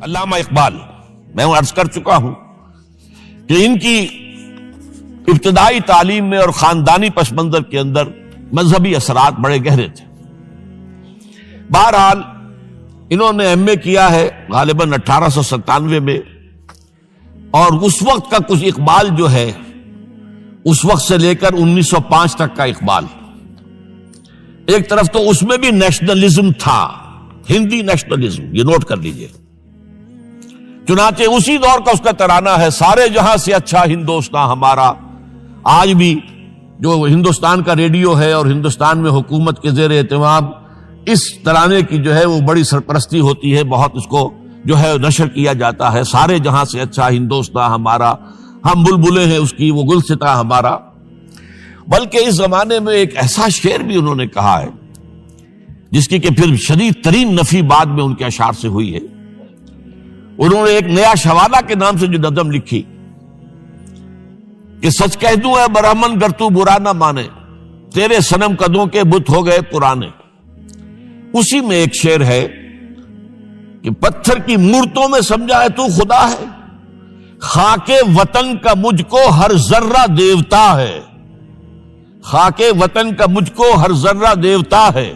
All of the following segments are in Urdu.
علامہ اقبال، میں عرض کر چکا ہوں کہ ان کی ابتدائی تعلیم میں اور خاندانی پس منظر کے اندر مذہبی اثرات بڑے گہرے تھے۔ بہرحال انہوں نے ایم اے کیا ہے غالباً 1897 میں، اور اس وقت کا کچھ اقبال جو ہے اس وقت سے لے کر 1905 تک کا اقبال، ایک طرف تو اس میں بھی نیشنلزم تھا، ہندی نیشنلزم، یہ نوٹ کر لیجئے۔ چنانچہ اسی دور کا اس کا ترانہ ہے، سارے جہاں سے اچھا ہندوستان ہمارا۔ آج بھی جو ہندوستان کا ریڈیو ہے اور ہندوستان میں حکومت کے زیر اہتمام اس ترانے کی جو ہے وہ بڑی سرپرستی ہوتی ہے، بہت اس کو جو ہے نشر کیا جاتا ہے، سارے جہاں سے اچھا ہندوستان ہمارا، ہم بلبلیں ہیں اس کی، وہ گلستاں ہمارا۔ بلکہ اس زمانے میں ایک ایسا شعر بھی انہوں نے کہا ہے جس کی کہ پھر شدید ترین نفی بعد میں ان کے اشعار سے ہوئی ہے۔ انہوں نے ایک نیا شوالہ کے نام سے جو نظم لکھی کہ سچ کہہ دوں اے برہمن گر تو برا نہ مانے، تیرے صنم قدوں کے بت ہو گئے پرانے۔ اسی میں ایک شعر ہے کہ پتھر کی مورتوں میں سمجھا ہے تو خدا ہے، خاک وطن کا مجھ کو ہر ذرہ دیوتا ہے، خاک وطن کا مجھ کو ہر ذرہ دیوتا ہے۔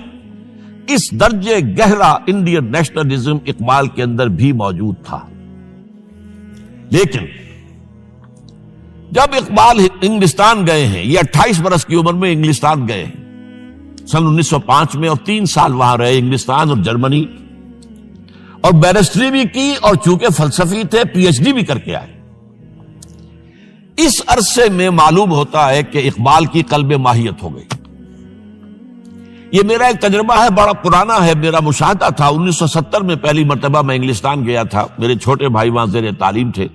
اس درجے گہرا انڈین نیشنلزم اقبال کے اندر بھی موجود تھا۔ لیکن جب اقبال انگلستان گئے ہیں، یہ 28 برس کی عمر میں انگلستان گئے ہیں سن 1905 میں، اور 3 سال وہاں رہے انگلستان اور جرمنی، اور بیرسٹری بھی کی، اور چونکہ فلسفی تھے پی ایچ ڈی بھی کر کے آئے۔ اس عرصے میں معلوم ہوتا ہے کہ اقبال کی قلب ماہیت ہو گئی۔ یہ میرا ایک تجربہ ہے، بڑا پرانا ہے، میرا مشاہدہ تھا۔ 1970 میں پہلی مرتبہ میں انگلستان گیا تھا، میرے چھوٹے بھائی وہاں زیر تعلیم تھے،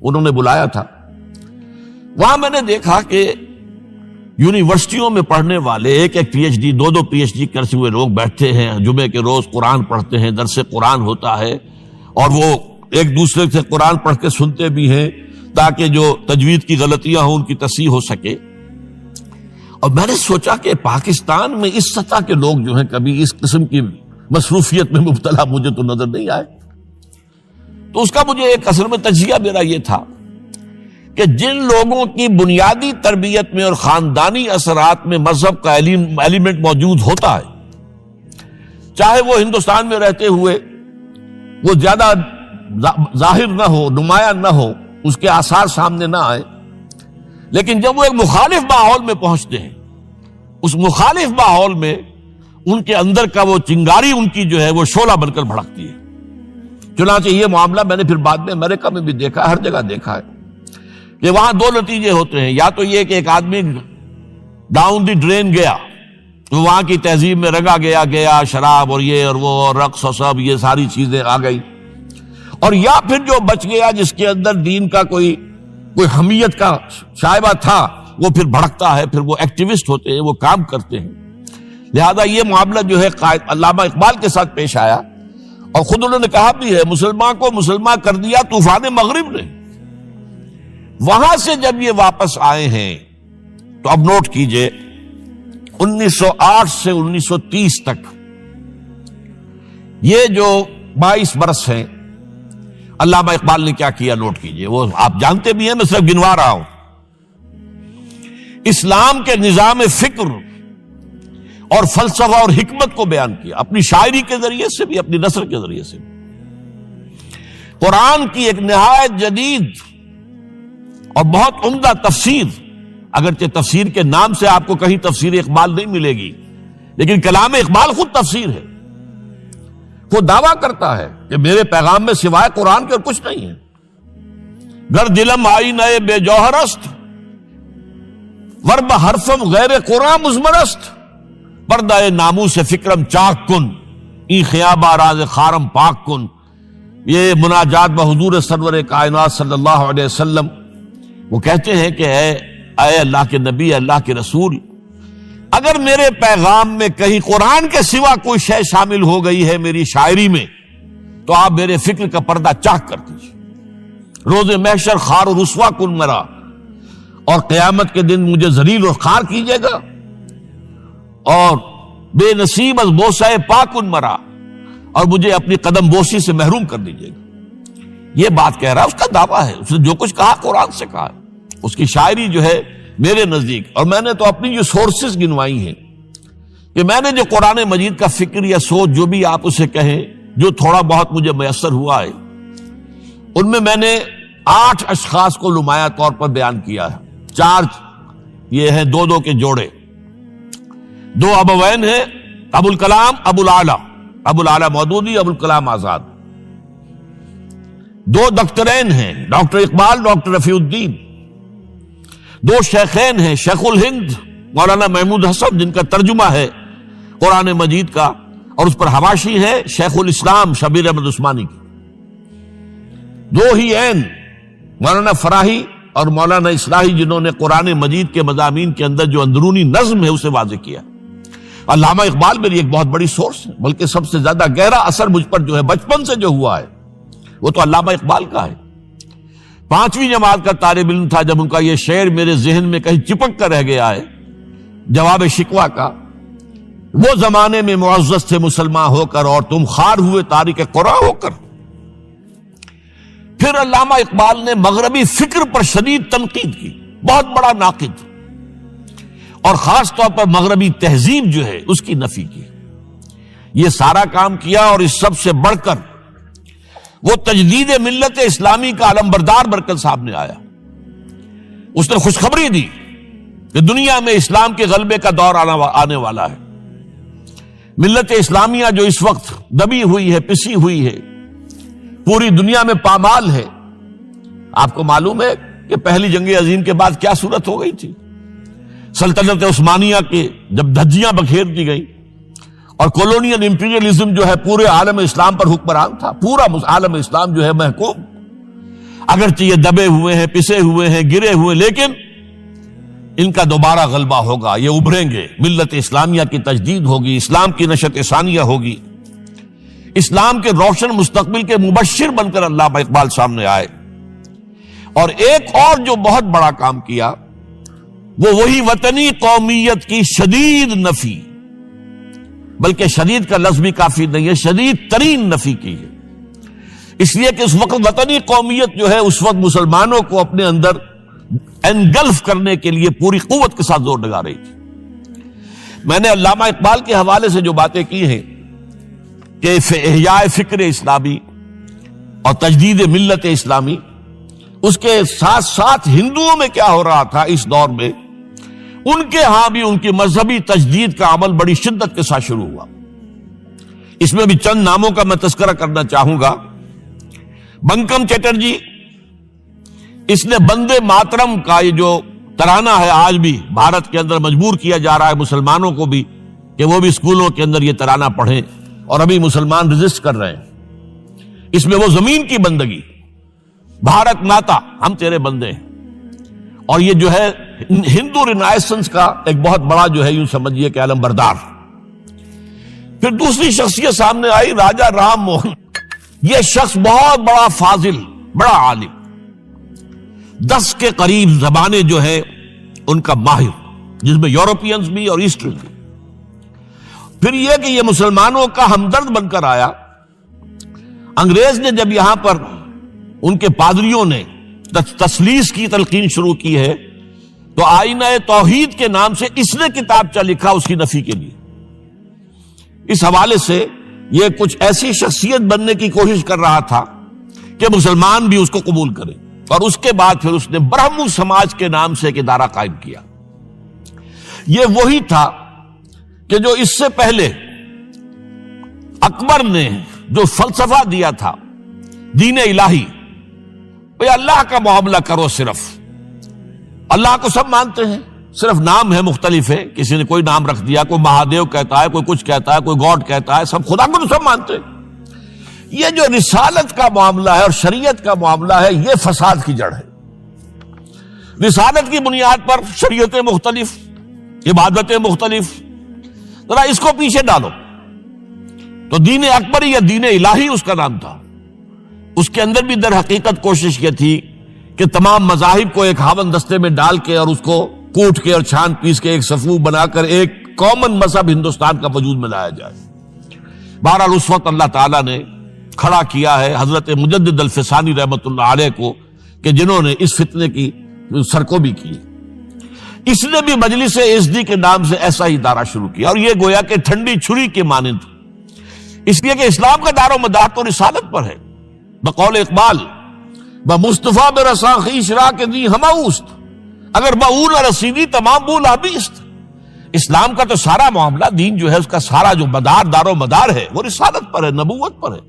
انہوں نے بلایا تھا۔ وہاں میں نے دیکھا کہ یونیورسٹیوں میں پڑھنے والے ایک P H D, 2 P H D کرتے ہوئے لوگ بیٹھتے ہیں، جمعے کے روز قرآن پڑھتے ہیں، درس قرآن ہوتا ہے، اور وہ ایک دوسرے سے قرآن پڑھ کے سنتے بھی ہیں تاکہ جو تجوید کی غلطیاں ہوں ان کی تصحیح ہو سکے۔ اور میں نے سوچا کہ پاکستان میں اس سطح کے لوگ جو ہیں کبھی اس قسم کی مصروفیت میں مبتلا مجھے تو نظر نہیں آئے۔ تو اس کا مجھے ایک اصل میں تجزیہ میرا یہ تھا کہ جن لوگوں کی بنیادی تربیت میں اور خاندانی اثرات میں مذہب کا ایلیمنٹ موجود ہوتا ہے، چاہے وہ ہندوستان میں رہتے ہوئے وہ زیادہ ظاہر نہ ہو، نمایاں نہ ہو، اس کے آثار سامنے نہ آئے، لیکن جب وہ ایک مخالف ماحول میں پہنچتے ہیں، اس مخالف ماحول میں ان کے اندر کا وہ چنگاری ان کی جو ہے وہ شعلہ بن کر بھڑکتی ہے۔ چنانچہ یہ معاملہ میں نے پھر بعد میں امریکہ میں بھی دیکھا، ہر جگہ دیکھا ہے کہ وہاں 2 نتیجے ہوتے ہیں، یا تو یہ کہ ایک آدمی ڈاؤن دی ڈرین گیا، تو وہاں کی تہذیب میں رنگا گیا شراب اور یہ اور وہ اور رقص اور سب یہ ساری چیزیں آ گئی، اور یا پھر جو بچ گیا جس کے اندر دین کا کوئی حمیت کا شائبہ تھا، وہ پھر بھڑکتا ہے، پھر وہ ایکٹیوسٹ ہوتے ہیں، وہ کام کرتے ہیں۔ لہذا یہ معاملہ جو ہے قائد علامہ اقبال کے ساتھ پیش آیا، اور خود انہوں نے کہا بھی ہے، مسلمان کو مسلمان کر دیا طوفان مغرب نے۔ وہاں سے جب یہ واپس آئے ہیں تو اب نوٹ کیجئے 1908 سے 1930 تک یہ جو 22 برس ہیں، علامہ اقبال نے کیا کیا نوٹ کیجئے، وہ آپ جانتے بھی ہیں، میں صرف گنوا رہا ہوں۔ اسلام کے نظام فکر اور فلسفہ اور حکمت کو بیان کیا، اپنی شاعری کے ذریعے سے بھی، اپنی نثر کے ذریعے سے بھی۔ قرآن کی ایک نہایت جدید اور بہت عمدہ تفسیر، اگرچہ تفسیر کے نام سے آپ کو کہیں تفسیر اقبال نہیں ملے گی، لیکن کلام اقبال خود تفسیر ہے۔ وہ دعویٰ کرتا ہے کہ میرے پیغام میں سوائے قرآن کے اور کچھ نہیں ہے۔ گر دلم آئی نئے بے جوہر است، ورب حرفم غیر قرآن مزمرست، پردہ نامو سے فکرم چاک کن، ای خیابہ راز خارم پاک کن۔ یہ مناجات بحضور سرور کائنات صلی اللہ علیہ وسلم، وہ کہتے ہیں کہ اے اللہ کے نبی، اللہ کے رسول، اگر میرے پیغام میں کہیں قرآن کے سوا کوئی شے شامل ہو گئی ہے میری شاعری میں، تو آپ میرے فکر کا پردہ چاک کر دیجیے۔ روز محشر خار و رسوا کن مرا، اور قیامت کے دن مجھے ذلیل اور خار کیجیے گا، اور بے نصیب از بوسہ پاک کن مرا، اور مجھے اپنی قدم بوسی سے محروم کر دیجیے گا. یہ بات کہہ رہا ہے، اس کا دعویٰ ہے، اس نے جو کچھ کہا قرآن سے کہا ہے. اس کی شاعری جو ہے میرے نزدیک، اور میں نے تو اپنی جو سورسز گنوائی ہیں کہ میں نے جو قرآن مجید کا فکر یا سوچ جو بھی آپ اسے کہیں، جو تھوڑا بہت مجھے میسر ہوا ہے، ان میں نے 8 اشخاص کو نمایاں طور پر بیان کیا ہے. 4 یہ ہیں 2 کے جوڑے. 2 ابوین ہیں، ابو الکلام ابو العلا مودودی، ابو الکلام آزاد. 2 دکترین ہیں، ڈاکٹر اقبال، ڈاکٹر رفیع الدین. 2 شیخین ہیں، شیخ الہند مولانا محمود حسن، جن کا ترجمہ ہے قرآن مجید کا، اور اس پر حواشی ہے شیخ الاسلام شبیر احمد عثمانی کی. 2 ہی عین مولانا فراہی اور مولانا اصلاحی، جنہوں نے قرآن مجید کے مضامین کے اندر جو اندرونی نظم ہے اسے واضح کیا. علامہ اقبال میری ایک بہت بڑی سورس ہے، بلکہ سب سے زیادہ گہرا اثر مجھ پر جو ہے بچپن سے جو ہوا ہے وہ تو علامہ اقبال کا ہے. 5ویں جماعت کا طالب علم تھا جب ان کا یہ شعر میرے ذہن میں کہیں چپک کر رہ گیا ہے، جواب شکوہ کا: وہ زمانے میں معزز تھے مسلمان ہو کر، اور تم خار ہوئے تاریک قرآن ہو کر. پھر علامہ اقبال نے مغربی فکر پر شدید تنقید کی، بہت بڑا ناقد، اور خاص طور پر مغربی تہذیب جو ہے اس کی نفی کی. یہ سارا کام کیا، اور اس سب سے بڑھ کر وہ تجدید ملت اسلامی کا علمبردار برکل سامنے آیا. اس نے خوشخبری دی کہ دنیا میں اسلام کے غلبے کا دور آنے والا ہے. ملت اسلامیہ جو اس وقت دبی ہوئی ہے، پسی ہوئی ہے، پوری دنیا میں پامال ہے. آپ کو معلوم ہے کہ پہلی جنگ عظیم کے بعد کیا صورت ہو گئی تھی؟ سلطنت عثمانیہ کے جب دھجیاں بکھیر دی گئی، اور کولونیل امپیریلزم جو ہے پورے عالم اسلام پر حکمران تھا، پورا عالم اسلام جو ہے محکوم. اگرچہ یہ دبے ہوئے ہیں، پسے ہوئے ہیں، گرے ہوئے، لیکن ان کا دوبارہ غلبہ ہوگا، یہ ابھریں گے، ملت اسلامیہ کی تجدید ہوگی، اسلام کی نشأت ثانیہ ہوگی. اسلام کے روشن مستقبل کے مبشر بن کر علامہ اقبال سامنے آئے. اور ایک اور جو بہت بڑا کام کیا وہ وہی وطنی قومیت کی شدید نفی، بلکہ شدید کا لفظ بھی کافی نہیں ہے، شدید ترین نفی کی ہے. اس لیے کہ اس وقت وطنی قومیت جو ہے اس وقت مسلمانوں کو اپنے اندر انگلف کرنے کے لیے پوری قوت کے ساتھ زور لگا رہی تھی. میں نے علامہ اقبال کے حوالے سے جو باتیں کی ہیں کہ احیاء فکر اسلامی اور تجدید ملت اسلامی، اس کے ساتھ ساتھ ہندوؤں میں کیا ہو رہا تھا اس دور میں، ان کے ہاں بھی ان کی مذہبی تجدید کا عمل بڑی شدت کے ساتھ شروع ہوا. اس میں بھی چند ناموں کا میں تذکرہ کرنا چاہوں گا. بنکم چٹرجی، اس نے بندے ماترم کا یہ جو ترانہ ہے آج بھی بھارت کے اندر مجبور کیا جا رہا ہے مسلمانوں کو بھی کہ وہ بھی اسکولوں کے اندر یہ ترانہ پڑھیں، اور ابھی مسلمان رجسٹ کر رہے ہیں. اس میں وہ زمین کی بندگی، بھارت ماتا ہم تیرے بندے ہیں. اور یہ جو ہے ہندو رینائسنس کا ایک بہت بڑا جو ہے یوں سمجھیے کہ علم بردار. پھر دوسری شخصیت سامنے آئی، راجا رام موہن. یہ شخص بہت بڑا فاضل، بڑا عالم، 10 کے قریب زبانیں جو ہے ان کا ماہر، جس میں یورپینز بھی اور ایسٹرن بھی. پھر یہ کہ یہ مسلمانوں کا ہمدرد بن کر آیا. انگریز نے جب یہاں پر ان کے پادریوں نے تثلیث کی تلقین شروع کی ہے تو آئینہ توحید کے نام سے اس نے کتابچہ لکھا اس کی نفی کے لیے. اس حوالے سے یہ کچھ ایسی شخصیت بننے کی کوشش کر رہا تھا کہ مسلمان بھی اس کو قبول کریں. اور اس کے بعد پھر اس نے برہمو سماج کے نام سے ایک ادارہ قائم کیا. یہ وہی تھا کہ جو اس سے پہلے اکبر نے جو فلسفہ دیا تھا دین الہی، بھئی اللہ کا معاملہ کرو، صرف اللہ کو سب مانتے ہیں، صرف نام ہے مختلف ہے. کسی نے کوئی نام رکھ دیا، کوئی مہادیو کہتا ہے، کوئی کچھ کہتا ہے، کوئی گاڈ کہتا ہے، سب خدا کو تو سب مانتے ہیں. یہ جو رسالت کا معاملہ ہے اور شریعت کا معاملہ ہے، یہ فساد کی جڑ ہے. رسالت کی بنیاد پر شریعتیں مختلف، عبادتیں مختلف، ذرا اس کو پیچھے ڈالو. تو دین اکبری یا دین الہی اس کا نام تھا. اس کے اندر بھی در حقیقت کوشش یہ تھی کہ تمام مذاہب کو ایک ہاون دستے میں ڈال کے اور اس کو کوٹ کے اور چھان پیس کے ایک صفوف بنا کر ایک کامن مذہب ہندوستان کا وجود میں لایا جائے. بہرحال اس وقت اللہ تعالیٰ نے کھڑا کیا ہے حضرت مجدد الفسانی رحمۃ اللہ علیہ کو کہ جنہوں نے اس فتنے کی سرکوبی کی. اس نے بھی مجلس ازدی کے نام سے ایسا ہی ادارہ شروع کیا، اور یہ گویا کہ ٹھنڈی چھری کے مانند، اس لیے کہ اسلام کا دار و مدار تو رسالت پر ہے. بقول اقبال بمصطفیٰ برساں خویش را کے دی ہماؤست، اگر بہو نہ رسیدی تمام بول حبیست. اسلام کا تو سارا معاملہ، دین جو ہے اس کا سارا جو مدار دار و مدار ہے وہ رسالت پر ہے، نبوت پر ہے،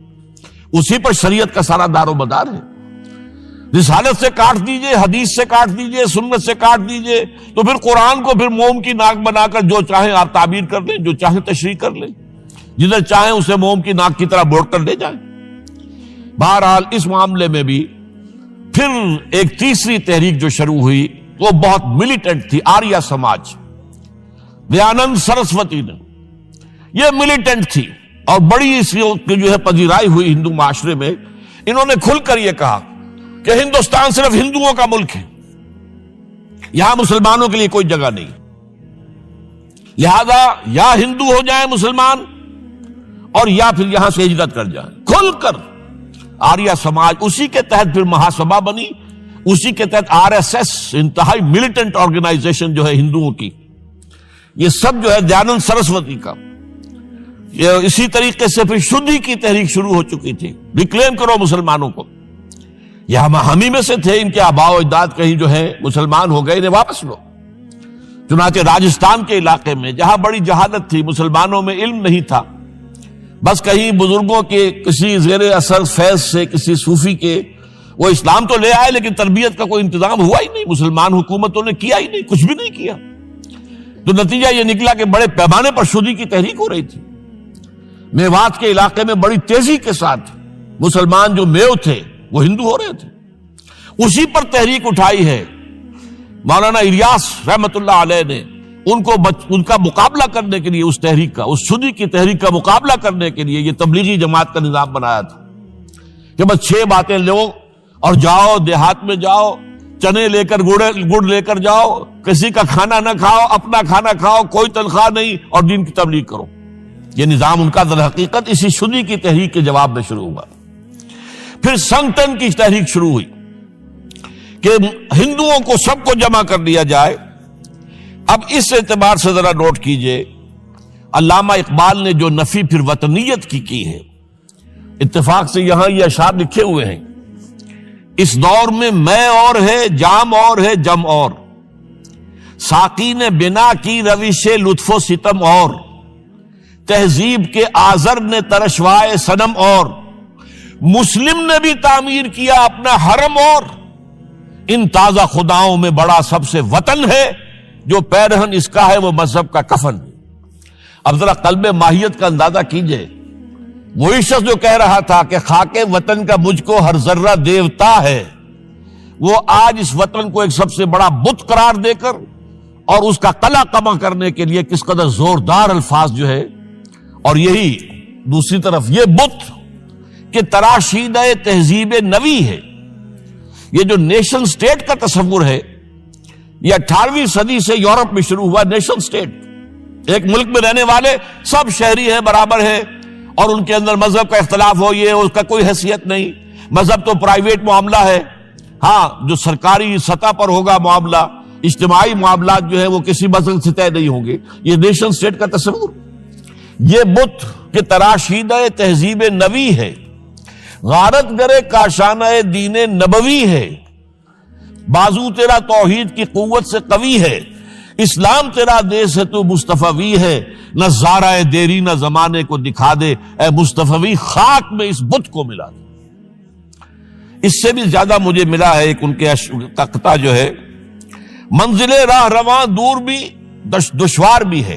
اسی پر شریعت کا سارا دار و مدار ہے. رسالت سے کاٹ دیجئے، حدیث سے کاٹ دیجئے، سنت سے کاٹ دیجئے، تو پھر قرآن کو پھر موم کی ناک بنا کر جو چاہیں آپ تعبیر کر لیں، جو چاہیں تشریح کر لیں، جدھر چاہیں اسے موم کی ناک کی طرح بوٹ کر لے جائیں. بہرحال اس معاملے میں بھی پھر ایک تیسری تحریک جو شروع ہوئی وہ بہت ملیٹنٹ تھی، آریہ سماج، دیانند سرسوتی نے. یہ ملیٹنٹ تھی اور بڑی اس کی جو ہے پذیرائی ہوئی ہندو معاشرے میں. انہوں نے کھل کر یہ کہا کہ ہندوستان صرف ہندوؤں کا ملک ہے، یہاں مسلمانوں کے لیے کوئی جگہ نہیں، لہذا یا ہندو ہو جائیں مسلمان اور یا پھر یہاں سے ہجرت کر جائیں. کھل کر آریہ سماج، اسی کے تحت پھر مہاسبھا بنی، اسی کے تحت RSS، انتہائی ملیٹنٹ آرگنائزیشن جو ہے ہندوؤں کی. یہ سب جو ہے دیانند سرسوتی کا. یہ اسی طریقے سے پھر شدھی کی تحریک شروع ہو چکی تھی، ریکلیم کرو مسلمانوں کو. یہ ہم ہی میں سے تھے، ان کے آباء و اجداد کہیں جو ہے مسلمان ہو گئے، انہیں واپس لو. چنانچہ راجستھان کے علاقے میں جہاں بڑی جہالت تھی، مسلمانوں میں علم نہیں تھا، بس کہیں بزرگوں کے کسی زیر اثر فیض سے، کسی صوفی کے وہ اسلام تو لے آئے لیکن تربیت کا کوئی انتظام ہوا ہی نہیں، مسلمان حکومتوں نے کیا ہی نہیں، کچھ بھی نہیں کیا. تو نتیجہ یہ نکلا کہ بڑے پیمانے پر شدھی کی تحریک ہو رہی تھی. میوات کے علاقے میں بڑی تیزی کے ساتھ مسلمان جو میو تھے وہ ہندو ہو رہے تھے. اسی پر تحریک اٹھائی ہے مولانا الیاس رحمت اللہ علیہ نے. ان کا مقابلہ کرنے کے لیے، اس تحریک کا، اس شدھی کی تحریک کا مقابلہ کرنے کے لیے یہ تبلیغی جماعت کا نظام بنایا تھا کہ بس 6 باتیں لو اور جاؤ، دیہات میں جاؤ، چنے لے کر گڑ لے کر جاؤ، کسی کا کھانا نہ کھاؤ، اپنا کھانا کھاؤ، کوئی تنخواہ نہیں، اور دین کی تبلیغ کرو. یہ نظام ان کا در حقیقت اسی شدھی کی تحریک کے جواب میں شروع ہوا. پھر سنگٹن کی تحریک شروع ہوئی کہ ہندوؤں کو سب کو جمع کر لیا جائے. اب اس اعتبار سے ذرا نوٹ کیجئے، علامہ اقبال نے جو نفی پھر وطنیت کی ہے، اتفاق سے یہاں یہ اشعار لکھے ہوئے ہیں: اس دور میں میں اور ہے، جام اور ہے، جم اور، ساقی نے بنا کی روش لطف و ستم اور، تہذیب کے آزر نے ترشوائے صنم اور، مسلم نے بھی تعمیر کیا اپنا حرم اور، ان تازہ خداؤں میں بڑا سب سے وطن ہے، جو پیرہن اس کا ہے وہ مذہب کا کفن. اب ذرا قلب ماہیت کا اندازہ کیجئے. وہی شخص جو کہہ رہا تھا کہ خاک وطن کا مجھ کو ہر ذرہ دیوتا ہے، وہ آج اس وطن کو ایک سب سے بڑا بت قرار دے کر اور اس کا قلع کما کرنے کے لیے کس قدر زوردار الفاظ جو ہے. اور یہی دوسری طرف یہ بت کہ تراشیدہ تہذیب نوی ہے. یہ جو نیشن سٹیٹ کا تصور ہے، یہ 18ویں صدی سے یورپ میں شروع ہوا. نیشن سٹیٹ، ایک ملک میں رہنے والے سب شہری ہیں، برابر ہیں، اور ان کے اندر مذہب کا اختلاف ہو، یہ اس کا کوئی حیثیت نہیں. مذہب تو پرائیویٹ معاملہ ہے، ہاں جو سرکاری سطح پر ہوگا معاملہ، اجتماعی معاملات جو ہے وہ کسی مذہب سے طے نہیں ہوں گے. یہ نیشن سٹیٹ کا تصور، یہ بت کہ تراشیدہ تہذیب نوی ہے، غارت گرے کاشانہ دین نبوی ہے، بازو تیرا توحید کی قوت سے قوی ہے، اسلام تیرا دیس ہے تو مصطفی ہے، نہ زارہ دیری نہ زمانے کو دکھا دے، اے مصطفی خاک میں اس بت کو ملا دے. اس سے بھی زیادہ مجھے ملا ہے ایک ان کے قطعہ جو ہے: منزل راہ رواں دور بھی دشوار بھی ہے،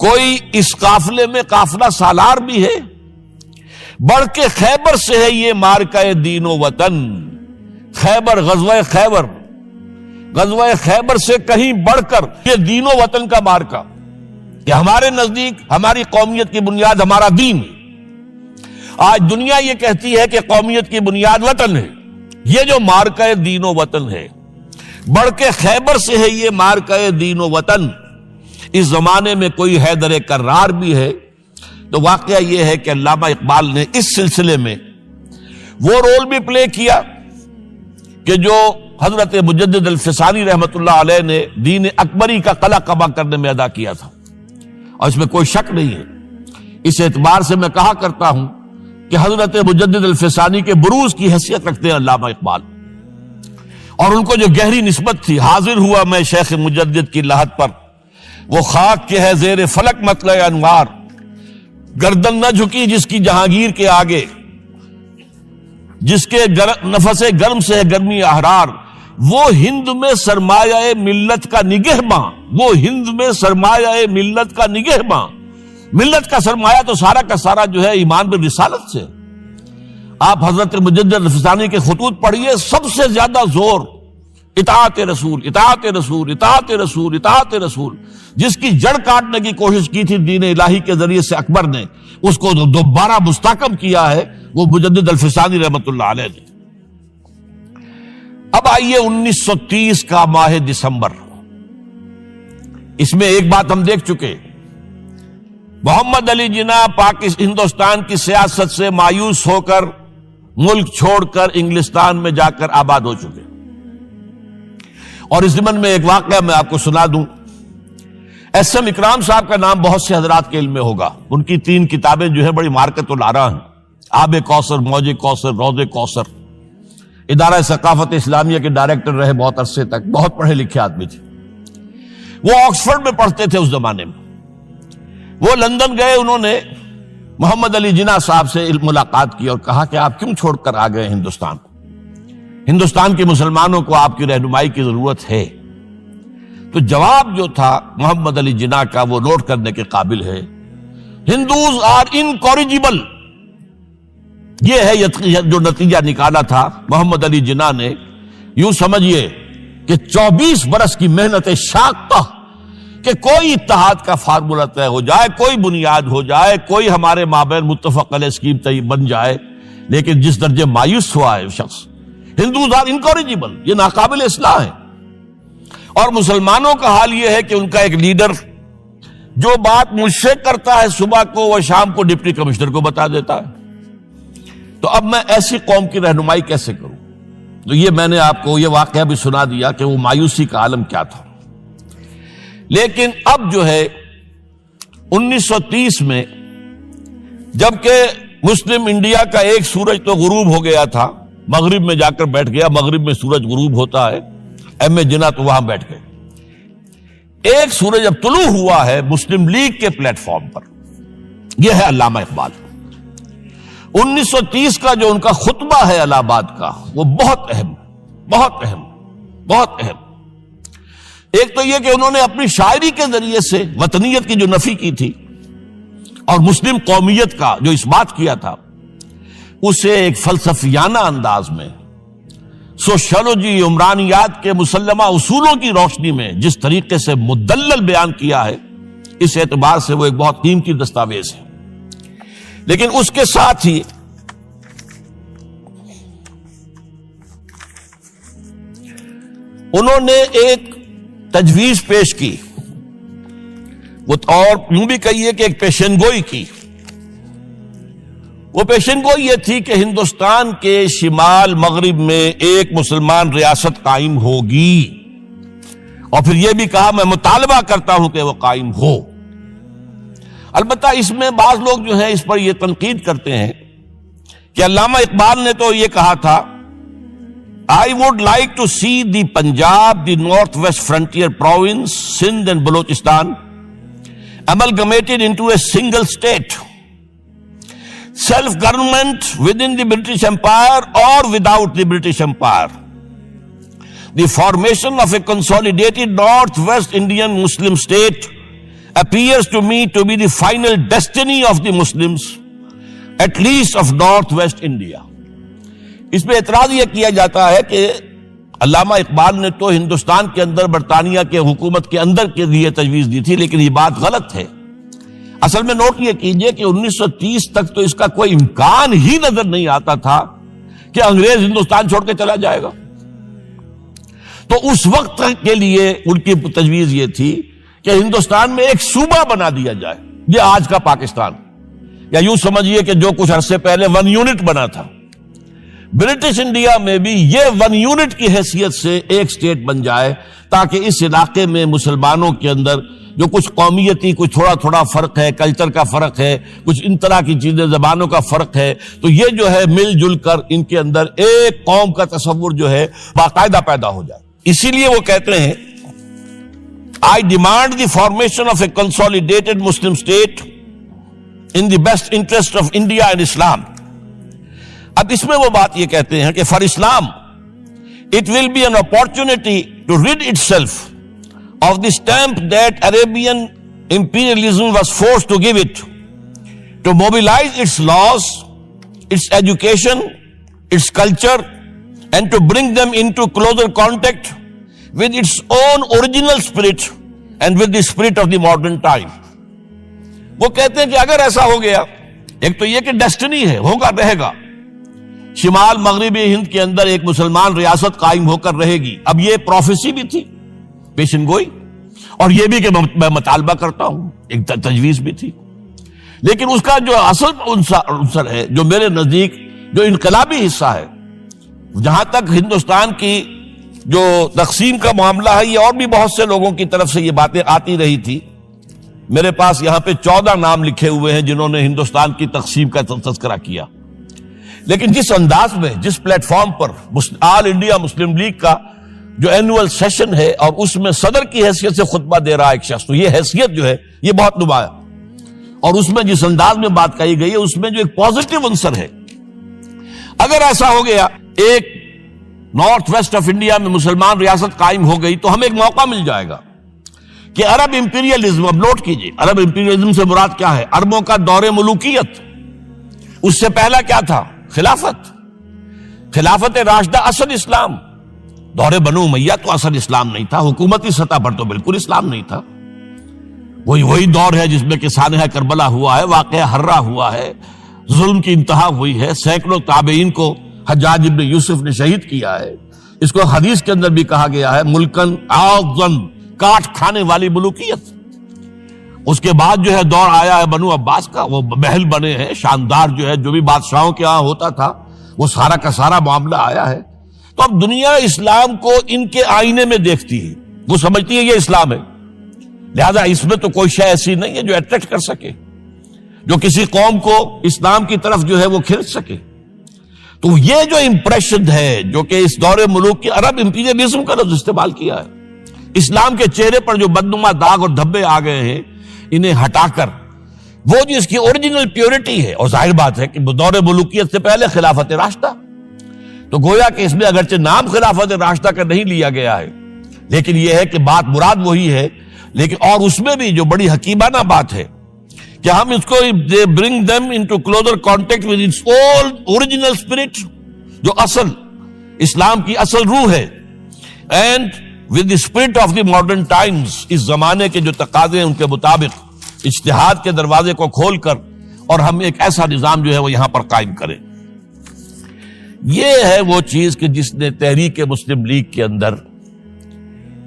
کوئی اس قافلے میں قافلہ سالار بھی ہے، بڑھ کے خیبر سے ہے یہ مارکہ دین و وطن. خیبر، غزوہ خیبر سے کہیں بڑھ کر یہ دین و وطن کا مارکہ، کہ ہمارے نزدیک ہماری قومیت کی بنیاد ہمارا دین. آج دنیا یہ کہتی ہے کہ قومیت کی بنیاد وطن ہے. یہ جو مارکہ دین و وطن ہے، بڑھ کے خیبر سے ہے یہ مارکہ دین و وطن. اس زمانے میں کوئی حیدر کرار بھی ہے، تو واقعہ یہ ہے کہ علامہ اقبال نے اس سلسلے میں وہ رول بھی پلے کیا کہ جو حضرت مجدد الفسانی رحمت اللہ علیہ نے دین اکبری کا قلع قبا کرنے میں ادا کیا تھا، اور اس میں کوئی شک نہیں ہے۔ اس اعتبار سے میں کہا کرتا ہوں کہ حضرت مجدد الفسانی کے بروز کی حیثیت رکھتے ہیں علامہ اقبال، اور ان کو جو گہری نسبت تھی، حاضر ہوا میں شیخ مجدد کی لحد پر، وہ خاک کے ہے زیر فلک مطلع انوار، گردن نہ جھکی جس کی جہانگیر کے آگے، جس کے نفس گرم سے ہے گرمی احرار، وہ ہند میں سرمایہ ملت کا نگہباں، وہ ہند میں سرمایہ ملت کا نگہباں۔ ملت کا سرمایہ تو سارا کا سارا جو ہے ایمان بالرسالت سے۔ آپ حضرت مجدد الفسانی کے خطوط پڑھیے، سب سے زیادہ زور اطاعت رسول، اطاعت رسول، اطاعت رسول، اطاعت رسول۔ جس کی جڑ کاٹنے کی کوشش کی تھی دین الہی کے ذریعے سے اکبر نے، اس کو دوبارہ مستحکم کیا ہے وہ مجدد الفسانی رحمت اللہ علیہ نے۔ اب آئیے 1930 کا ماہ دسمبر، اس میں ایک بات ہم دیکھ چکے، محمد علی جناح ہندوستان کی سیاست سے مایوس ہو کر ملک چھوڑ کر انگلستان میں جا کر آباد ہو چکے۔ اور اس ضمن میں ایک واقعہ میں آپ کو سنا دوں۔ ایس ایم اکرام صاحب کا نام بہت سے حضرات کے علم میں ہوگا، ان کی 3 کتابیں جو ہیں بڑی مارکت الآراء ہیں، آب کوثر، موج کوثر، روض کوثر۔ ادارہ ثقافت اسلامیہ کے ڈائریکٹر رہے بہت عرصے تک، بہت پڑھے لکھے آدمی تھے۔ وہ آکسفورڈ میں پڑھتے تھے اس زمانے میں۔ وہ لندن گئے، انہوں نے محمد علی جناح صاحب سے ملاقات کی اور کہا کہ آپ کیوں چھوڑ کر آ گئے ہندوستان؟ ہندوستان کے مسلمانوں کو آپ کی رہنمائی کی ضرورت ہے۔ تو جواب جو تھا محمد علی جناح کا وہ نوٹ کرنے کے قابل ہے۔ ہندوز آر انکوریجیبل، یہ ہے جو نتیجہ نکالا تھا محمد علی جناح نے۔ یوں سمجھیے کہ 24 برس کی محنت شاقہ کہ کوئی اتحاد کا فارمولہ طے ہو جائے، کوئی بنیاد ہو جائے، کوئی ہمارے مابین متفق علیہ اسکیم طے بن جائے، لیکن جس درجے مایوس ہوا ہے شخص، ہندوز آر انکوریجیبل، یہ ناقابل اصلاح ہے۔ اور مسلمانوں کا حال یہ ہے کہ ان کا ایک لیڈر جو بات مجھ سے کرتا ہے صبح کو، وہ شام کو ڈپٹی کمشنر کو بتا دیتا ہے۔ تو اب میں ایسی قوم کی رہنمائی کیسے کروں؟ تو یہ میں نے آپ کو یہ واقعہ بھی سنا دیا کہ وہ مایوسی کا عالم کیا تھا۔ لیکن اب جو ہے 1930 میں، جبکہ مسلم انڈیا کا ایک سورج تو غروب ہو گیا تھا، مغرب میں جا کر بیٹھ گیا، مغرب میں سورج غروب ہوتا ہے، ایم اے جناح تو وہاں بیٹھ گئے۔ ایک سورج اب طلوع ہوا ہے مسلم لیگ کے پلیٹ فارم پر، یہ ہے علامہ اقبال۔ 1930 کا جو ان کا خطبہ ہے الہ آباد کا، وہ بہت اہم، بہت اہم، بہت اہم۔ ایک تو یہ کہ انہوں نے اپنی شاعری کے ذریعے سے وطنیت کی جو نفی کی تھی اور مسلم قومیت کا جو اس بات کیا تھا، اسے ایک فلسفیانہ انداز میں، سوشیولوجی، عمرانیات کے مسلمہ اصولوں کی روشنی میں جس طریقے سے مدلل بیان کیا ہے، اس اعتبار سے وہ ایک بہت قیمتی دستاویز ہے۔ لیکن اس کے ساتھ ہی انہوں نے ایک تجویز پیش کی، اور یوں بھی کہیے کہ ایک پیشن گوئی کی۔ وہ پیشن گوئی یہ تھی کہ ہندوستان کے شمال مغرب میں ایک مسلمان ریاست قائم ہوگی، اور پھر یہ بھی کہا میں مطالبہ کرتا ہوں کہ وہ قائم ہو۔ البتہ اس میں بعض لوگ جو ہیں اس پر یہ تنقید کرتے ہیں کہ علامہ اقبال نے تو یہ کہا تھا I would like to see the Punjab, the Northwest Frontier Province, Sindh and Balochistan amalgamated into a single state. Self-government within the British Empire or without the British Empire. The formation of a consolidated Northwest Indian Muslim state appears to me to be the final destiny of the Muslims, at least of Northwest India. اس پہ اعتراض یہ کیا جاتا ہے کہ علامہ اقبال نے تو ہندوستان کے اندر برطانیہ کے حکومت کے اندر کے لیے تجویز دی تھی، لیکن یہ بات غلط ہے۔ اصل میں نوٹ یہ کیجئے کہ 1930 تک تو اس کا کوئی امکان ہی نظر نہیں آتا تھا کہ انگریز ہندوستان چھوڑ کے چلا جائے گا۔ تو اس وقت کے لیے ان کی تجویز یہ تھی کہ ہندوستان میں ایک صوبہ بنا دیا جائے، یہ آج کا پاکستان، یا یوں سمجھیے کہ جو کچھ عرصے پہلے 1 یونٹ بنا تھا، برٹش انڈیا میں بھی یہ 1 یونٹ کی حیثیت سے ایک سٹیٹ بن جائے، تاکہ اس علاقے میں مسلمانوں کے اندر جو کچھ قومیتی کچھ تھوڑا تھوڑا فرق ہے، کلچر کا فرق ہے، کچھ ان طرح کی چیزیں، زبانوں کا فرق ہے، تو یہ جو ہے مل جل کر ان کے اندر ایک قوم کا تصور جو ہے باقاعدہ پیدا ہو جائے۔ اسی لیے وہ کہتے ہیں I demand the formation of a consolidated Muslim state in the best interest of India and Islam۔ اب اس میں وہ بات یہ کہتے ہیں کہ for Islam it will be an opportunity to rid itself of the stamp that Arabian imperialism was forced to give it, to mobilize its laws, its education, its culture, and to bring them into closer contact with its own original spirit and with the spirit of the modern time۔ وہ کہتے ہیں کہ اگر ایسا ہو گیا، ایک تو یہ کہ ڈیسٹنی ہے، ہوگا، رہے گا، شمال مغربی ہند کے اندر ایک مسلمان ریاست قائم ہو کر رہے گی۔ اب یہ پروفیسی بھی تھی، پیشن گوئی، اور یہ بھی کہ میں مطالبہ کرتا ہوں، ایک تجویز بھی تھی، لیکن اس کا جو اصل عنصر ہے، جو میرے نزدیک جو انقلابی حصہ ہے، جہاں تک ہندوستان کی جو تقسیم کا معاملہ ہے، یہ اور بھی بہت سے لوگوں کی طرف سے یہ باتیں آتی رہی تھی۔ میرے پاس یہاں پہ 14 نام لکھے ہوئے ہیں جنہوں نے ہندوستان کی تقسیم کا تذکرہ کیا، لیکن جس انداز میں، جس پلیٹ فارم پر آل انڈیا مسلم لیگ کا جو اینول سیشن ہے اور اس میں صدر کی حیثیت سے خطبہ دے رہا ایک شخص، تو یہ حیثیت جو ہے یہ بہت نمایاں، اور اس میں جس انداز میں بات کہی گئی ہے اس میں جو ایک پازیٹو عنصر ہے۔ اگر ایسا ہو گیا، ایک نارتھ ویسٹ آف انڈیا میں مسلمان ریاست قائم ہو گئی، تو ہمیں ایک موقع مل جائے گا کہ عرب امپیریلزم، اب نوٹ کیجئے، عرب امپیریلزم سے مراد کیا ہے؟ عربوں کا دور ملوکیت۔ اس سے پہلا کیا تھا؟ خلافت راشدہ، اصل اسلام۔ دور بنو امیہ تو اصل اسلام نہیں تھا، حکومتی سطح پر تو بالکل اسلام نہیں تھا۔ وہی دور ہے جس میں کہ سانحہ کربلا ہوا ہے، واقعہ ہرہ ہوا ہے، ظلم کی انتہا ہوئی ہے، سینکڑوں تابعین کو حجاج ابن یوسف نے شہید کیا ہے۔ اس کو حدیث کے اندر بھی کہا گیا ہے ملکن اعظم، کاٹ کھانے والی ملوکیت۔ اس کے بعد جو ہے دور آیا ہے بنو عباس کا، وہ محل بنے ہیں شاندار، جو ہے جو بھی بادشاہوں کے ہاں ہوتا تھا وہ سارا کا سارا معاملہ آیا ہے۔ تو اب دنیا اسلام کو ان کے آئینے میں دیکھتی ہے، وہ سمجھتی ہے یہ اسلام ہے، لہذا اس میں تو کوئی شے ایسی نہیں ہے جو اٹریکٹ کر سکے، جو کسی قوم کو اسلام کی طرف جو ہے وہ کھینچ سکے۔ تو یہ جو امپریشن ہے، جو کہ اس دور ملوک کی عرب امپیریلزم کا لفظ استعمال کیا ہے، اسلام کے چہرے پر جو بدنما داغ اور دھبے آ گئے ہیں، انہیں ہٹا کر وہ جو اس کی اوریجنل پیورٹی ہے، اور ظاہر بات ہے کہ دور ملوکیت سے پہلے خلافت راشدہ، تو گویا کہ اس میں اگرچہ نام خلافت راشدہ کا نہیں لیا گیا ہے، لیکن یہ ہے کہ بات مراد وہی ہے، لیکن اور اس میں بھی جو بڑی حکیمانہ بات ہے کہ ہم اس کو bring them into closer contact with its old original spirit، جو اصل اسلام کی اصل روح ہے، and with the spirit of the modern times، اس زمانے کے جو تقاضے ہیں ان کے مطابق اجتہاد کے دروازے کو کھول کر، اور ہم ایک ایسا نظام جو ہے وہ یہاں پر قائم کریں۔ یہ ہے وہ چیز کہ جس نے تحریک مسلم لیگ کے اندر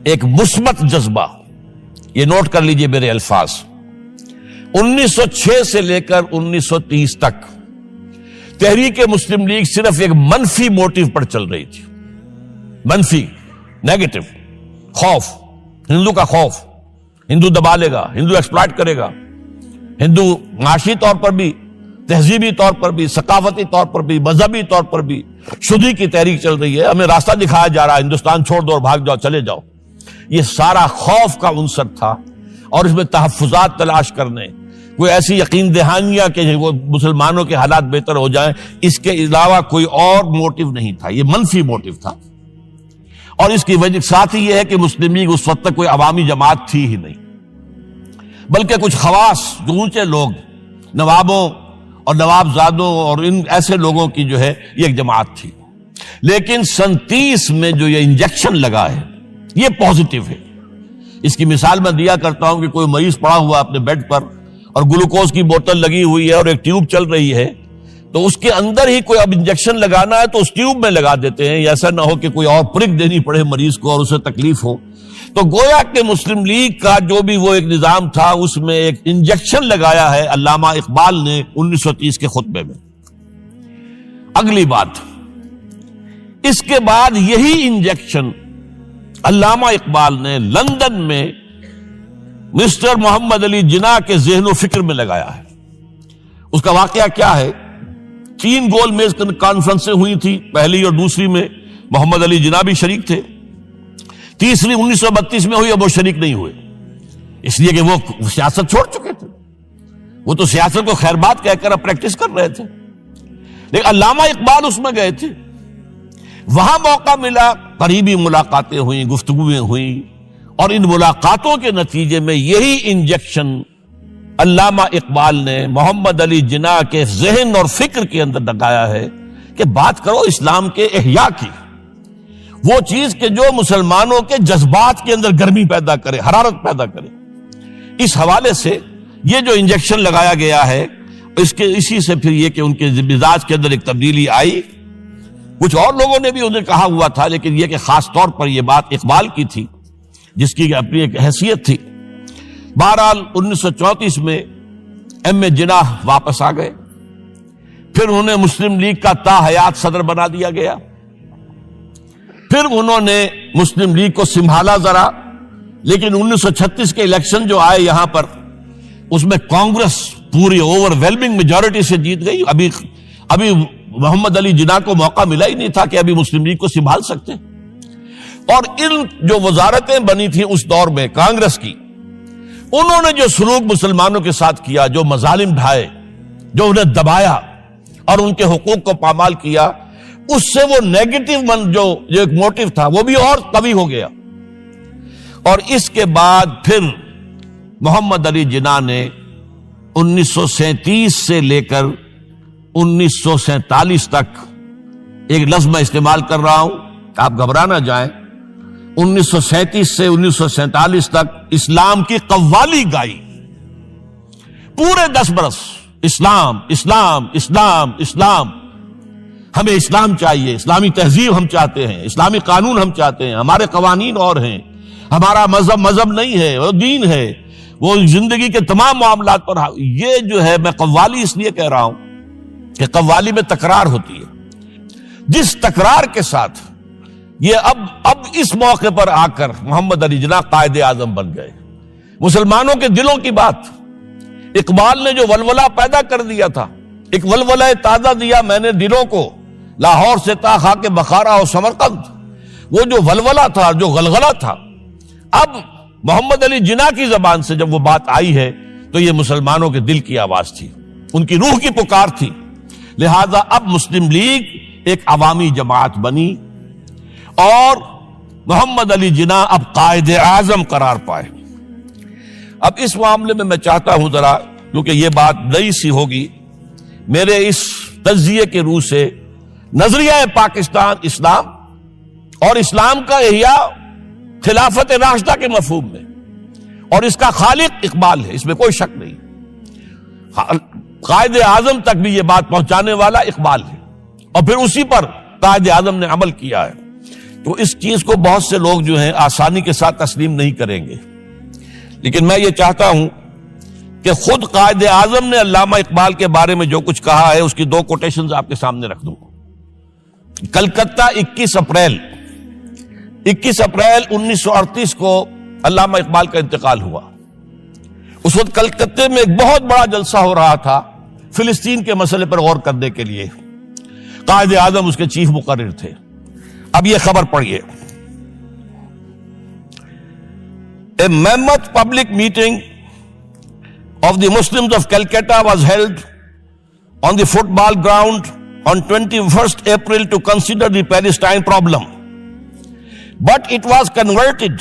ایک مثبت جذبہ، یہ نوٹ کر لیجئے میرے الفاظ، 1906 سے لے کر 1930 تک تحریک مسلم لیگ صرف ایک منفی موٹیو پر چل رہی تھی، منفی، نیگیٹو، خوف، ہندو کا خوف، ہندو دبا لے گا، ہندو ایکسپلائٹ کرے گا، ہندو معاشی طور پر بھی، تہذیبی طور پر بھی، ثقافتی طور پر بھی، مذہبی طور پر بھی شدی کی تحریک چل رہی ہے، ہمیں راستہ دکھایا جا رہا ہے، ہندوستان چھوڑ دو اور بھاگ جاؤ، چلے جاؤ۔ یہ سارا خوف کا عنصر تھا، اور اس میں تحفظات تلاش کرنے، کوئی ایسی یقین دہانیاں کہ وہ مسلمانوں کے حالات بہتر ہو جائیں، اس کے علاوہ کوئی اور موٹیو نہیں تھا، یہ منفی موٹیو تھا۔ اور اس کی وجہ ساتھ ہی یہ ہے کہ مسلم لیگ اس وقت تک کوئی عوامی جماعت تھی ہی نہیں، بلکہ کچھ خواص، جو اونچے لوگ، نوابوں اور نوابزادوں اور ان ایسے لوگوں کی جو ہے یہ ایک جماعت تھی۔ لیکن 37 میں جو یہ انجیکشن لگا ہے یہ پازیٹیو ہے۔ اس کی مثال میں دیا کرتا ہوں کہ کوئی مریض پڑا ہوا اپنے بیڈ پر اور گلوکوز کی بوتل لگی ہوئی ہے اور ایک ٹیوب چل رہی ہے، تو اس کے اندر ہی کوئی اب انجیکشن لگانا ہے تو اس ٹیوب میں لگا دیتے ہیں، ایسا نہ ہو کہ کوئی اور پرک دینی پڑے مریض کو اور اسے تکلیف ہو. تو گویا کہ مسلم لیگ کا جو بھی وہ ایک نظام تھا اس میں ایک انجیکشن لگایا ہے علامہ اقبال نے 1930 کے خطبے میں. اگلی بات، اس کے بعد یہی انجیکشن علامہ اقبال نے لندن میں مسٹر محمد علی جناح کے ذہن و فکر میں لگایا ہے. اس کا واقعہ کیا ہے؟ 3 گول میز کانفرنسیں ہوئی تھی، پہلی اور دوسری میں محمد علی جناح بھی شریک تھے، تیسری 1932 میں ہوئی، اب وہ شریک نہیں ہوئے اس لیے کہ وہ سیاست چھوڑ چکے تھے. وہ تو سیاست کو خیر بات کہہ کر اب پریکٹس کر رہے تھے، لیکن علامہ اقبال اس میں گئے تھے. وہاں موقع ملا، قریبی ملاقاتیں ہوئیں، گفتگویں ہوئیں، اور ان ملاقاتوں کے نتیجے میں یہی انجیکشن علامہ اقبال نے محمد علی جناح کے ذہن اور فکر کے اندر لگایا ہے کہ بات کرو اسلام کے احیاء کی، وہ چیز کہ جو مسلمانوں کے جذبات کے اندر گرمی پیدا کرے، حرارت پیدا کرے. اس حوالے سے یہ جو انجیکشن لگایا گیا ہے اسی سے پھر یہ کہ ان کے مزاج کے اندر ایک تبدیلی آئی. کچھ اور لوگوں نے بھی انہیں کہا ہوا تھا، لیکن یہ کہ خاص طور پر یہ بات اقبال کی تھی جس کی اپنی ایک حیثیت تھی. بہرحال 1934 میں ایم اے جناح واپس آ گئے، پھر انہیں مسلم لیگ کا تا حیات صدر بنا دیا گیا. پھر انہوں نے مسلم لیگ کو سنبھالا ذرا، لیکن 1936 کے الیکشن جو آئے یہاں پر، اس میں کانگریس پوری اوور ویلمنگ میجورٹی سے جیت گئی. ابھی محمد علی جناح کو موقع ملا ہی نہیں تھا کہ ابھی مسلم لیگ کو سنبھال سکتے. اور ان جو وزارتیں بنی تھیں اس دور میں کانگریس کی، انہوں نے جو سلوک مسلمانوں کے ساتھ کیا، جو مظالم ڈھائے، جو انہیں دبایا اور ان کے حقوق کو پامال کیا، اس سے وہ نیگیٹو جو ایک موٹیو تھا وہ بھی اور قوی ہو گیا. اور اس کے بعد پھر محمد علی جناح نے 1937 سے لے کر 1947 تک، ایک لفظ میں استعمال کر رہا ہوں، آپ گھبرا نہ جائیں، 1937 سے 1947 تک اسلام کی قوالی گائی. پورے 10 برس اسلام اسلام اسلام اسلام، ہمیں اسلام چاہیے، اسلامی تہذیب ہم چاہتے ہیں، اسلامی قانون ہم چاہتے ہیں، ہمارے قوانین اور ہیں، ہمارا مذہب نہیں ہے، وہ دین ہے، وہ زندگی کے تمام معاملات پر. یہ جو ہے میں قوالی اس لیے کہہ رہا ہوں کہ قوالی میں تکرار ہوتی ہے. جس تکرار کے ساتھ یہ اب اس موقع پر آ کر محمد علی جناح قائد اعظم بن گئے. مسلمانوں کے دلوں کی بات، اقبال نے جو ولولہ پیدا کر دیا تھا، ایک ولولہ تازہ دیا میں نے دلوں کو، لاہور سے تا خاک بخارا اور سمرقند. وہ جو ولولہ تھا، جو غلغلہ تھا، اب محمد علی جناح کی زبان سے جب وہ بات آئی ہے تو یہ مسلمانوں کے دل کی آواز تھی، ان کی روح کی پکار تھی. لہذا اب مسلم لیگ ایک عوامی جماعت بنی اور محمد علی جناح اب قائد اعظم قرار پائے. اب اس معاملے میں چاہتا ہوں ذرا، کیونکہ یہ بات نئی سی ہوگی، میرے اس تجزیے کے روح سے نظریہ پاکستان اسلام اور اسلام کا احیاء خلافت راشدہ کے مفہوم میں، اور اس کا خالق اقبال ہے، اس میں کوئی شک نہیں. قائد اعظم تک بھی یہ بات پہنچانے والا اقبال ہے، اور پھر اسی پر قائد اعظم نے عمل کیا ہے. تو اس چیز کو بہت سے لوگ جو ہیں آسانی کے ساتھ تسلیم نہیں کریں گے، لیکن میں یہ چاہتا ہوں کہ خود قائد اعظم نے علامہ اقبال کے بارے میں جو کچھ کہا ہے اس کی 2 کوٹیشنز آپ کے سامنے رکھ دوں. کلکتہ 21 اپریل 1938 کو علامہ اقبال کا انتقال ہوا. اس وقت کلکتے میں ایک بہت بڑا جلسہ ہو رہا تھا فلسطین کے مسئلے پر غور کرنے کے لیے. قائد اعظم اس کے چیف مقرر تھے. اب یہ خبر پڑھیے. A mammoth public meeting of the Muslims of Calcutta was held on the football ground on 21st April to consider the Palestine problem. But it was converted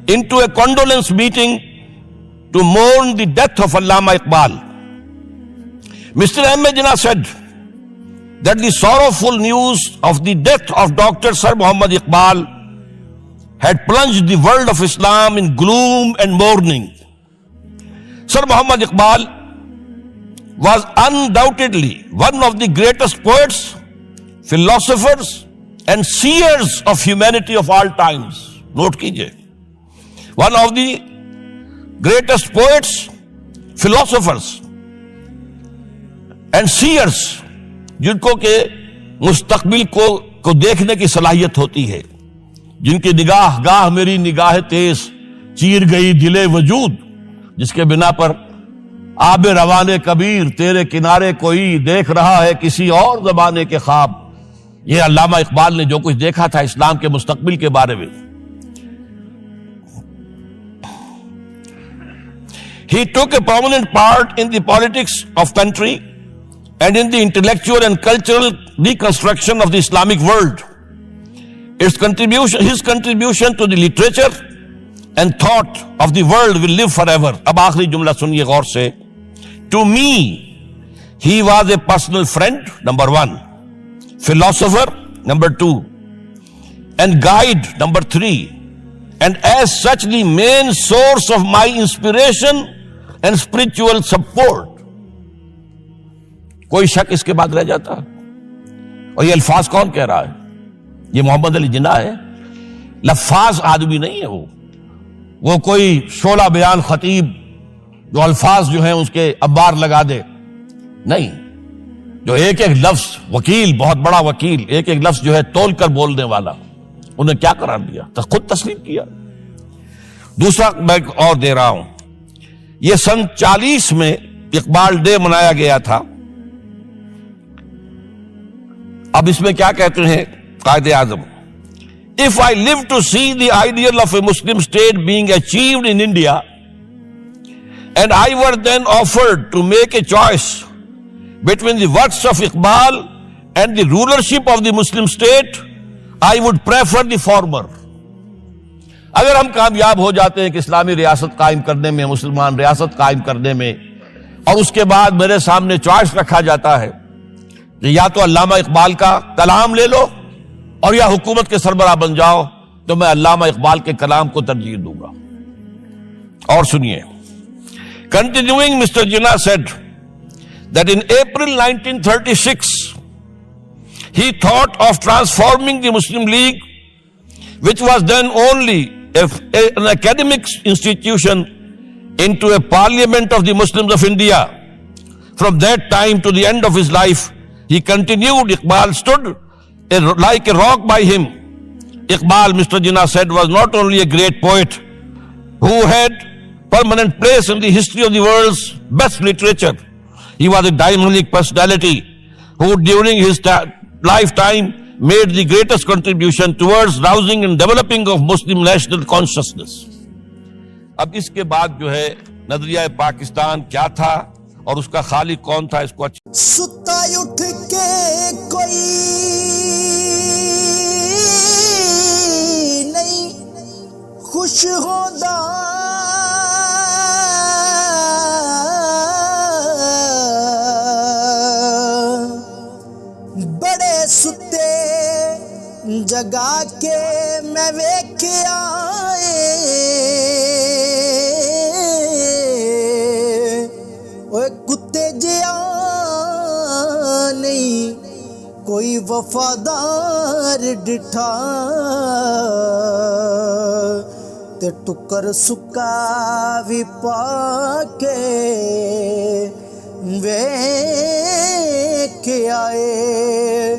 into a condolence meeting to mourn the death of Allama Iqbal. Mr. M. A. Jinnah said that the sorrowful news of the death of Dr. Sir Muhammad Iqbal had plunged the world of Islam in gloom and mourning. Sir Muhammad Iqbal was undoubtedly one of the greatest poets, philosophers and seers of humanity of all times. Note kijiye, one of the greatest poets, philosophers and seers, جن کو کہ مستقبل کو دیکھنے کی صلاحیت ہوتی ہے، جن کی نگاہ گاہ میری نگاہ تیز چیر گئی دل وجود، جس کے بنا پر آب روان کبیر تیرے کنارے کوئی دیکھ رہا ہے کسی اور زمانے کے خواب. یہ علامہ اقبال نے جو کچھ دیکھا تھا اسلام کے مستقبل کے بارے میں. He took a prominent part in the politics of country and in the intellectual and cultural reconstruction of the Islamic world. His contribution to the literature and thought of the world will live forever. اب آخری جملہ سنیے غور سے. To me, he was a personal friend, number 1, philosopher, number 2, and guide, number 3, and as such the main source of my inspiration and spiritual support. کوئی شک اس کے بعد رہ جاتا؟ اور یہ الفاظ کون کہہ رہا ہے؟ یہ محمد علی جناح ہے. لفاظ آدمی نہیں ہے وہ کوئی شعلہ بیان خطیب جو الفاظ جو ہیں اس کے ابار لگا دے نہیں، جو ایک ایک لفظ، وکیل، بہت بڑا وکیل، ایک ایک لفظ جو ہے تول کر بولنے والا، انہیں کیا قرار دیا؟ تو خود تسلیم کیا. دوسرا میں اور دے رہا ہوں، یہ سن 40 میں اقبال ڈے منایا گیا تھا. اب اس میں کیا کہتے ہیں Quaid Azam? If I live to see the ideal of a Muslim state being achieved in India, and I were then offered to make a choice between the works of Iqbal and the rulership of the Muslim state, I would prefer the former. اگر ہم کامیاب ہو جاتے ہیں کہ اسلامی ریاست قائم کرنے میں، مسلمان ریاست قائم کرنے میں، اور اس کے بعد میرے سامنے چوائس رکھا جاتا ہے کہ یا تو علامہ اقبال کا کلام لے لو اور یا حکومت کے سربراہ بن جاؤ، تو میں علامہ اقبال کے کلام کو ترجیح دوں گا. اور سنیے. Continuing, Mr. Jinnah said that in April 1936 he thought of transforming the Muslim League, which was then only an academic institution, into a parliament of the Muslims of India. From that time to the end of his life, he continued. Iqbal stood like a rock by him. Iqbal, Mr. Jinnah said, was not only a great poet who had permanent place in the history of the world's best literature. He was a dynamic personality who during his lifetime made the greatest contribution towards rousing and developing of Muslim national consciousness. اب اس کے بعد جو ہے نظریہ پاکستان کیا تھا اور اس کا خالق کون تھا، اس کو ستا اٹھ کے کوئی نہیں خوش ہوتا، بڑے ستے جگا کے میں ویکھیا کتے جیا نہیں کوئی وفادار ڈٹھا، تے ٹکر سکا بھی پا کے ویکھ آئے.